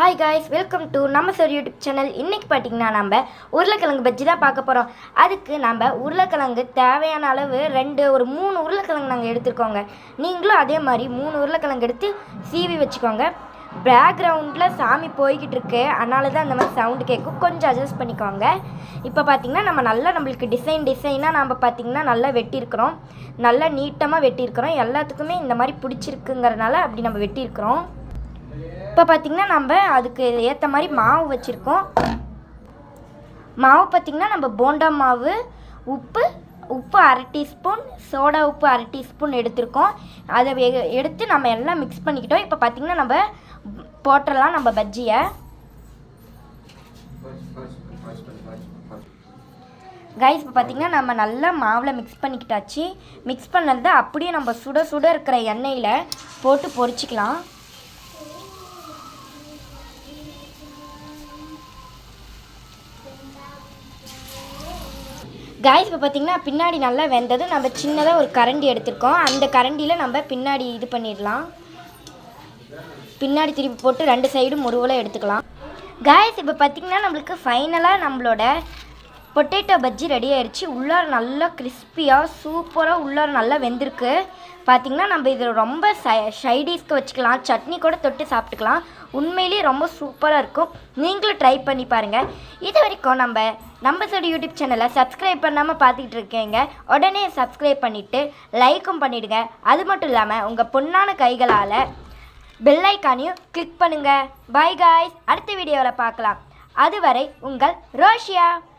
Hi guys, welcome to நம்ம sir YouTube channel. இன்றைக்கி பார்த்திங்கன்னா நம்ம உருளைக்கிழங்கு பஜ்ஜி தான் பார்க்க போகிறோம். அதுக்கு நம்ம உருளைக்கிழங்கு தேவையான அளவு ஒரு 3 உருளைக்கிழங்கு நாங்கள் எடுத்துருக்கோங்க. நீங்களும் அதே மாதிரி 3 உருளைக்கிழங்கு எடுத்து சீவி வச்சுக்கோங்க. பேக்ரவுண்டில் சாமி போய்கிட்டு இருக்கு, அதனால தான் அந்த மாதிரி சவுண்டு கேட்கும், கொஞ்சம் அட்ஜஸ்ட் பண்ணிக்கோங்க. இப்போ பார்த்திங்கன்னா நம்ம நம்மளுக்கு டிசைனாக நம்ம பார்த்திங்கன்னா நல்லா வெட்டியிருக்கிறோம், நல்லா நீட்டமாக வெட்டியிருக்கிறோம். எல்லாத்துக்குமே இந்த மாதிரி பிடிச்சிருக்குங்கிறதுனால அப்படி நம்ம வெட்டியிருக்கிறோம். இப்போ பார்த்திங்கன்னா நம்ம அதுக்கு ஏற்ற மாதிரி மாவு வச்சுருக்கோம். மாவு பார்த்திங்கன்னா நம்ம போண்டா மாவு, உப்பு 1/2 டீஸ்பூன், சோடா உப்பு 1/2 டீஸ்பூன் எடுத்திருக்கோம். அதை எடுத்து நம்ம எல்லாம் மிக்ஸ் பண்ணிக்கிட்டோம். இப்போ பார்த்திங்கன்னா நம்ம போட்டுடலாம் நம்ம பஜ்ஜியை. கைஸ், இப்போ பார்த்திங்கன்னா நம்ம நல்லா மாவில் மிக்ஸ் பண்ணிக்கிட்டாச்சு. மிக்ஸ் பண்ணது அப்படியே நம்ம சுட சுட இருக்கிற எண்ணெயில் போட்டு பொரிச்சிக்கலாம். காய்ஸ், இப்போ பார்த்திங்கன்னா பின்னாடி நல்லா வெந்தது. நம்ம சின்னதாக ஒரு கரண்டி எடுத்துருக்கோம். அந்த கரண்டியில் நம்ம பின்னாடி இது பண்ணிடலாம். பின்னாடி திருப்பி போட்டு 2 சைடும் முருவலை எடுத்துக்கலாம். காய்ஸ், இப்போ பார்த்திங்கன்னா நம்மளுக்கு ஃபைனலாக நம்மளோட பொட்டேட்டோ பஜ்ஜி ரெடி ஆயிடுச்சு. உள்ளார நல்லா கிறிஸ்பியாக சூப்பராக உள்ளார நல்லா வெந்திருக்கு. பார்த்திங்கன்னா நம்ம இதில் ரொம்ப சைடிஷ்க்கு வச்சுக்கலாம், சட்னி கூட தொட்டு சாப்பிட்டுக்கலாம். உண்மையிலேயே ரொம்ப சூப்பராக இருக்கும். நீங்களும் ட்ரை பண்ணி பாருங்கள். இது வரைக்கும் நம்ம சார் யூடியூப் சேனலை சப்ஸ்கிரைப் பண்ணாமல் பார்த்துக்கிட்டு இருக்கீங்க, உடனே சப்ஸ்கிரைப் பண்ணிவிட்டு லைக்கும் பண்ணிவிடுங்க. அது மட்டும் இல்லாமல் உங்கள் பொண்ணான கைகளால் பெல் ஐக்கானையும் கிளிக் பண்ணுங்கள். பை காய்ஸ், அடுத்த வீடியோவில் பார்க்கலாம். அதுவரை உங்கள் ரோஷியா.